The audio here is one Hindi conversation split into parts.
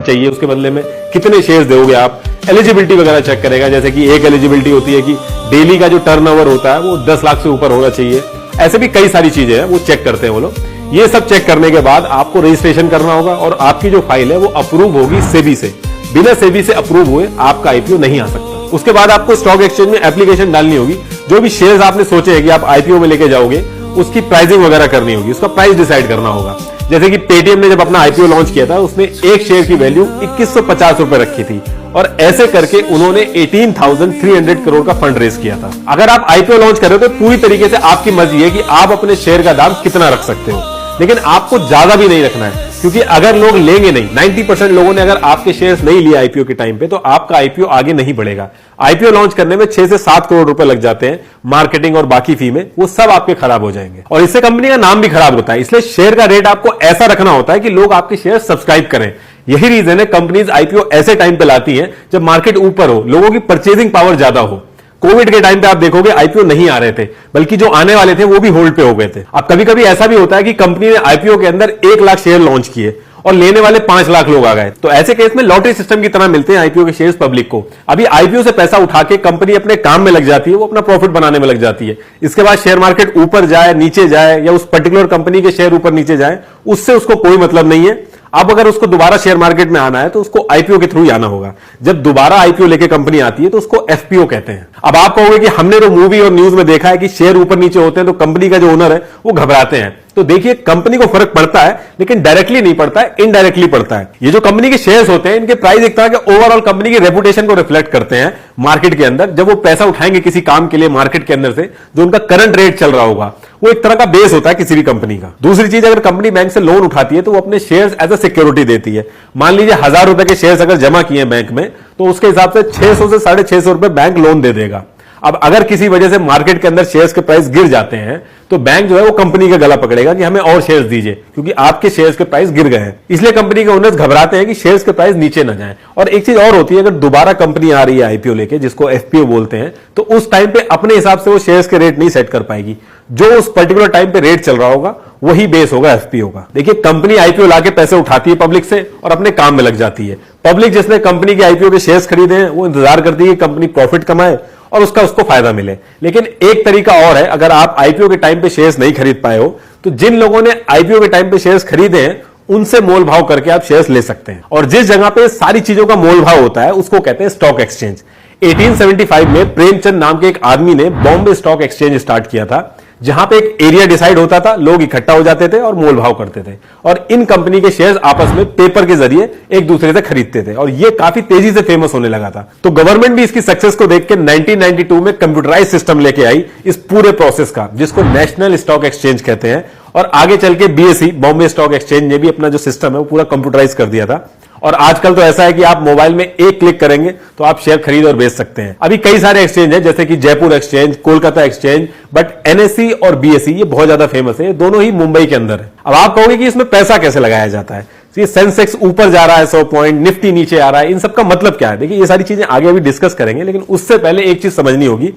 चाहिए, उसके बदले में कितने शेयर्स दोगे आप, एलिजिबिलिटी वगैरह चेक करेगा। जैसे कि एक एलिजिबिलिटी होती है कि डेली का जो टर्नओवर होता है वो 10 लाख से ऊपर होना चाहिए। ऐसे भी कई सारी चीजें हैं वो चेक करते हैं वो लोग। ये सब चेक करने के बाद आपको रजिस्ट्रेशन करना होगा और आपकी जो फाइल है वो अप्रूव होगी सेबी से। बिना सेबी से अप्रूव हुए आपका आईपीओ नहीं आ सकता। उसके बाद आपको स्टॉक एक्सचेंज में एप्लीकेशन डालनी होगी। जो भी शेयर्स आपने सोचे हैं कि आप आईपीओ में लेके जाओगे उसकी प्राइसिंग वगैरह करनी होगी, उसका प्राइस डिसाइड करना होगा। जैसे कि पेटीएम ने जब अपना आईपीओ लॉन्च किया था उसने एक शेयर की वैल्यू 2150 रुपए रखी थी और ऐसे करके उन्होंने 18,300 करोड़ का फंड रेज किया था। अगर आप आईपीओ लॉन्च कर रहे हो तो पूरी तरीके से आपकी मर्जी है कि आप अपने शेयर का दाम कितना रख सकते हो, लेकिन आपको ज्यादा भी नहीं रखना है, क्योंकि अगर लोग लेंगे नहीं, 90% लोगों ने अगर आपके शेयर्स नहीं लिए आईपीओ के टाइम पे, तो आपका आईपीओ आगे नहीं बढ़ेगा। आईपीओ लॉन्च करने में 6 से 7 करोड़ रुपए लग जाते हैं, मार्केटिंग और बाकी फी में, वो सब आपके खराब हो जाएंगे और इससे कंपनी का नाम भी खराब होता है। इसलिए शेयर का रेट आपको ऐसा रखना होता है कि लोग आपके शेयर सब्सक्राइब करें। यही रीजन है कंपनीज आईपीओ ऐसे टाइम पे लाती हैं जब मार्केट ऊपर हो, लोगों की परचेजिंग पावर ज्यादा हो। कोविड के टाइम पे आप देखोगे आईपीओ नहीं आ रहे थे, बल्कि जो आने वाले थे वो भी होल्ड पे हो गए थे। अब कभी कभी ऐसा भी होता है कि कंपनी ने आईपीओ के अंदर 1 लाख शेयर लॉन्च किए और लेने वाले 5 लाख लोग आ गए, तो ऐसे केस में लॉटरी सिस्टम की तरह मिलते हैं आईपीओ के शेयर्स पब्लिक को। अभी आईपीओ से पैसा उठा के कंपनी अपने काम में लग जाती है, वो अपना प्रॉफिट बनाने में लग जाती है। इसके बाद शेयर मार्केट ऊपर जाए नीचे जाए या उस पर्टिकुलर कंपनी के शेयर ऊपर नीचे जाए, उससे उसको कोई मतलब नहीं है। अब अगर उसको दोबारा शेयर मार्केट में आना है तो उसको आईपीओ के थ्रू ही आना होगा। जब दोबारा आईपीओ लेके कंपनी आती है तो उसको एफपीओ कहते हैं। अब आप कहोगे कि हमने तो मूवी और न्यूज में देखा है कि शेयर ऊपर नीचे होते हैं तो कंपनी का जो ओनर है वो घबराते हैं। तो देखिए, कंपनी को फर्क पड़ता है, लेकिन डायरेक्टली नहीं पड़ता है, इनडायरेक्टली पड़ता है। ये जो कंपनी के शेयर्स होते हैं, इनके प्राइस एक तरह के ओवरऑल कंपनी की रेपुटेशन को रिफ्लेक्ट करते हैं मार्केट के अंदर। जब वो पैसा उठाएंगे किसी काम के लिए मार्केट के अंदर से, जो उनका करंट रेट चल रहा होगा, वो एक तरह का बेस होता है किसी भी कंपनी का। दूसरी चीज, अगर कंपनी बैंक से लोन उठाती है तो वो अपने शेयर्स एज अ सिक्योरिटी देती है। मान लीजिए 1000 रुपए के शेयर्स अगर जमा किए बैंक में, तो उसके हिसाब से 600 से 650 रुपए बैंक लोन दे देगा। अब अगर किसी वजह से मार्केट के अंदर शेयर्स के प्राइस गिर जाते हैं तो बैंक जो है वो कंपनी का गला पकड़ेगा कि हमें और शेयर्स दीजिए, क्योंकि आपके शेयर्स के प्राइस गिर गए हैं। इसलिए कंपनी के ओनर्स घबराते हैं कि शेयर्स के प्राइस नीचे ना जाएं। और एक चीज और होती है, अगर दोबारा कंपनी आ रही है आईपीओ लेके, जिसको एफपीओ बोलते हैं, तो उस टाइम पे अपने हिसाब से वो शेयर्स के रेट नहीं सेट कर पाएगी। जो उस पर्टिकुलर टाइम पे रेट चल रहा होगा वही बेस होगा एफपीओ का। देखिए, कंपनी आईपीओ लाके पैसे उठाती है पब्लिक से और अपने काम में लग जाती है। पब्लिक जिसने कंपनी के आईपीओ के शेयर्स खरीदे हैं वो इंतजार करती है कि कंपनी प्रॉफिट कमाए और उसको फायदा मिले। लेकिन एक तरीका और है, अगर आप आईपीओ के टाइम पे शेयर्स नहीं खरीद पाए हो तो जिन लोगों ने आईपीओ के टाइम पे शेयर्स खरीदे हैं उनसे मोल भाव करके आप शेयर्स ले सकते हैं। और जिस जगह पे सारी चीजों का मोल भाव होता है उसको कहते हैं स्टॉक एक्सचेंज। 1875 में प्रेमचंद नाम के एक आदमी ने बॉम्बे स्टॉक एक्सचेंज स्टार्ट किया था, जहां पे एक एरिया डिसाइड होता था, लोग इकट्ठा हो जाते थे और मोल भाव करते थे और इन कंपनी के शेयर्स आपस में पेपर के जरिए एक दूसरे से खरीदते थे और ये काफी तेजी से फेमस होने लगा था। तो गवर्नमेंट भी इसकी सक्सेस को देख के 1992 में कंप्यूटराइज सिस्टम लेके आई इस पूरे प्रोसेस का, जिसको नेशनल स्टॉक एक्सचेंज कहते हैं। और आगे चल के बीएसई, बॉम्बे स्टॉक एक्सचेंज ने भी अपना जो सिस्टम है वो पूरा कंप्यूटराइज कर दिया था। और आजकल तो ऐसा है कि आप मोबाइल में एक क्लिक करेंगे तो आप शेयर खरीद और बेच सकते हैं। अभी कई सारे एक्सचेंज हैं, जैसे कि Jaipur exchange, Kolkata exchange, but NSE और बीएसई ये बहुत ज्यादा फेमस है। दोनों ही मुंबई के अंदर है। अब आप कहोगे कि इसमें पैसा कैसे लगाया जाता है, ये सेंसेक्स ऊपर जा रहा है 100 पॉइंट, निफ्टी नीचे आ रहा है, इन सबका मतलब क्या है? देखिए, ये सारी चीजें आगे अभी डिस्कस करेंगे, लेकिन उससे पहले एक चीज समझनी होगी।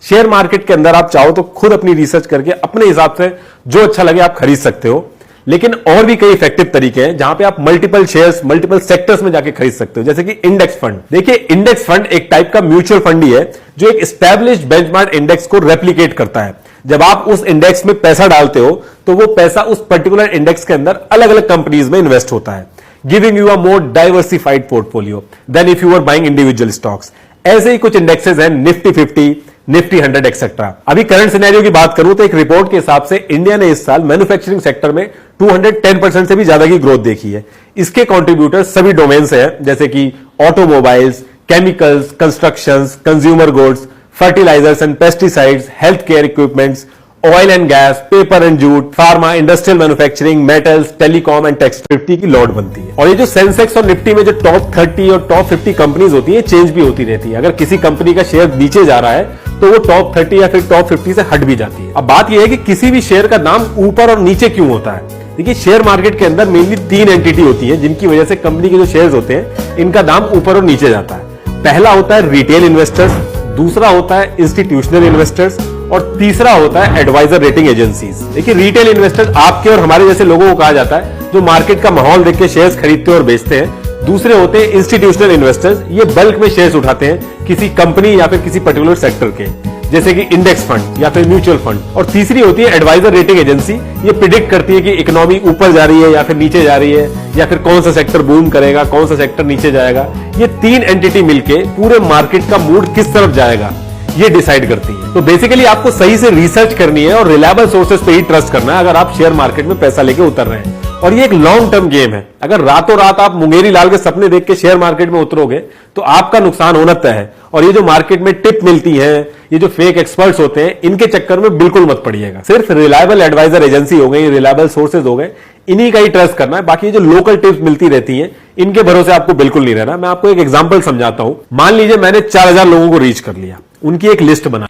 शेयर मार्केट के अंदर आप चाहो तो खुद अपनी रिसर्च करके अपने हिसाब से जो अच्छा लगे आप खरीद सकते हो, लेकिन और भी कई इफेक्टिव तरीके हैं जहां पे आप मल्टीपल शेयर्स, मल्टीपल सेक्टर्स में जाके खरीद सकते हो, जैसे कि इंडेक्स फंड। देखिए, इंडेक्स फंड एक टाइप का म्यूचुअल फंड ही है जो एक एस्टैब्लिश्ड बेंचमार्क इंडेक्स को रेप्लिकेट करता है। जब आप उस इंडेक्स में पैसा डालते हो तो वो पैसा उस पर्टिकुलर इंडेक्स के अंदर अलग अलग कंपनीज में इन्वेस्ट होता है, giving you a more diversified portfolio than if you are buying individual stocks. ऐसे ही कुछ इंडेक्सेस हैं, निफ्टी 50, निफ्टी 100 एक्सेट्रा। अभी करंट सिनेरियो की बात करूं तो एक रिपोर्ट के हिसाब से इंडिया ने इस साल मैन्युफैक्चरिंग सेक्टर में 210% से भी ज्यादा की ग्रोथ देखी है। इसके कंट्रीब्यूटर सभी डोमेन से हैं, जैसे कि automobiles, chemicals, constructions, consumer goods, fertilisers and pesticides, health care equipments, oil and gas, paper and jute, pharma, industrial manufacturing, metals, telecom and textile 50 की लॉट बनती है। और ये जो सेंसेक्स और निफ्टी में जो टॉप 30 और टॉप 50 कंपनीज होती है, चेंज भी होती रहती है। अगर किसी कंपनी का शेयर नीचे जा रहा है तो वो टॉप 30 या फिर टॉप 50 से हट भी जाती है। अब बात यह है कि किसी भी शेयर का दाम ऊपर और नीचे क्यों होता है। देखिए, शेयर मार्केट के अंदर मेनली 3 एंटिटी होती है जिनकी वजह से कंपनी के जो शेयर्स होते हैं इनका दाम ऊपर और नीचे जाता है। पहला होता है रिटेल इन्वेस्टर्स, दूसरा होता है इंस्टीट्यूशनल इन्वेस्टर्स और तीसरा होता है एडवाइजर रेटिंग एजेंसीज। देखिए, रिटेल इन्वेस्टर्स आपके और हमारे जैसे लोगों को कहा जाता है जो मार्केट का माहौल देख के शेयर्स खरीदते और बेचते हैं। दूसरे होते हैं इंस्टीट्यूशनल इन्वेस्टर्स। ये बल्क में शेयर्स उठाते हैं किसी कंपनी या फिर किसी पर्टिकुलर सेक्टर के, जैसे कि इंडेक्स फंड या फिर म्यूचुअल फंड। और तीसरी होती है एडवाइजर रेटिंग एजेंसी। ये प्रिडिक्ट करती है कि इकोनॉमी ऊपर जा रही है या फिर नीचे जा रही है, या फिर कौन सा सेक्टर बूम करेगा, कौन सा सेक्टर नीचे जाएगा। ये तीन एंटिटी मिलके पूरे मार्केट का मूड किस तरफ जाएगा ये डिसाइड करती है। तो बेसिकली आपको सही से रिसर्च करनी है और रिलायबल सोर्सेज पे ही ट्रस्ट करना है अगर आप शेयर मार्केट में पैसा लेके उतर रहे हैं। और ये एक लॉन्ग टर्म गेम है। अगर रातों रात आप मुंगेरी लाल के सपने देख के शेयर मार्केट में उतरोगे तो आपका नुकसान होना तय है। और ये जो मार्केट में टिप मिलती है, ये जो फेक एक्सपर्ट्स होते हैं, इनके चक्कर में बिल्कुल मत पड़िएगा। सिर्फ रिलायबल एडवाइजर एजेंसी हो गई, रिलायबल सोर्सेज हो गए, इन्हीं का ही ट्रस्ट करना है। बाकी जो लोकल टिप्स मिलती रहती हैं, इनके भरोसे आपको बिल्कुल नहीं रहना। मैं आपको एक एग्जांपल समझाता हूं। मान लीजिए मैंने 4000 लोगों को रीच कर लिया, उनकी एक लिस्ट बना